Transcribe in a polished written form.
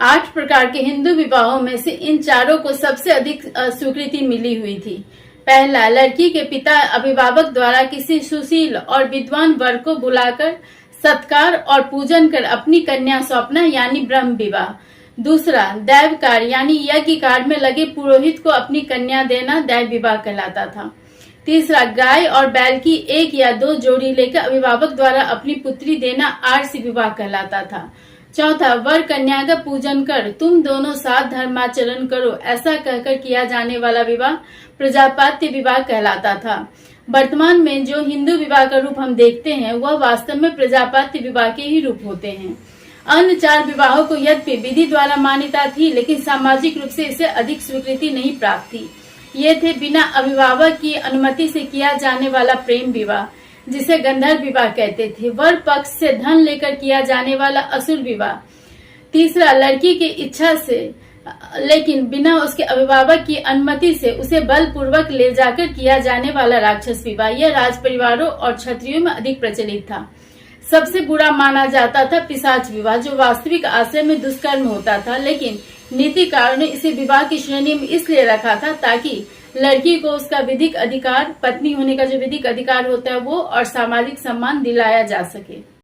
8 प्रकार के हिंदू विवाहों में से इन चारों को सबसे अधिक स्वीकृति मिली हुई थी। पहला, लड़की के पिता अभिभावक द्वारा किसी सुशील और विद्वान वर को बुलाकर सत्कार और पूजन कर अपनी कन्या सौंपना यानी ब्रह्म विवाह। दूसरा, दैव कार्य यानी यज्ञ कार्य में लगे पुरोहित को अपनी कन्या देना दैव विवाह कहलाता था। तीसरा, गाय और बैल की 1 या 2 जोड़ी लेकर अभिभावक द्वारा अपनी पुत्री देना आर्ष विवाह कहलाता था। चौथा, वर कन्या का पूजन कर तुम दोनों साथ धर्माचरण करो ऐसा कहकर किया जाने वाला विवाह प्रजापात्य विवाह कहलाता था। वर्तमान में जो हिंदू विवाह का रूप हम देखते हैं वह वास्तव में प्रजापात्य विवाह के ही रूप होते हैं। अन्य 4 विवाहों को यद्यपि विधि द्वारा मान्यता थी, लेकिन सामाजिक रूप से इसे अधिक स्वीकृति नहीं प्राप्त थी। ये थे बिना अभिभावक की अनुमति से किया जाने वाला प्रेम विवाह, जिसे गंधर्व विवाह कहते थे। वर पक्ष से धन लेकर किया जाने वाला असुर विवाह। तीसरा, लड़की की इच्छा से लेकिन बिना उसके अभिभावक की अनुमति से उसे बलपूर्वक ले जाकर किया जाने वाला राक्षस विवाह। यह राज परिवारों और क्षत्रियों में अधिक प्रचलित था। सबसे बुरा माना जाता था पिशाच विवाह, जो वास्तविक आशय में दुष्कर्म होता था, लेकिन नीतिकारों ने इसे विवाह की श्रेणी में इसलिए रखा था ताकि लड़की को उसका विधिक अधिकार, पत्नी होने का जो विधिक अधिकार होता है वो, और सामाजिक सम्मान दिलाया जा सके।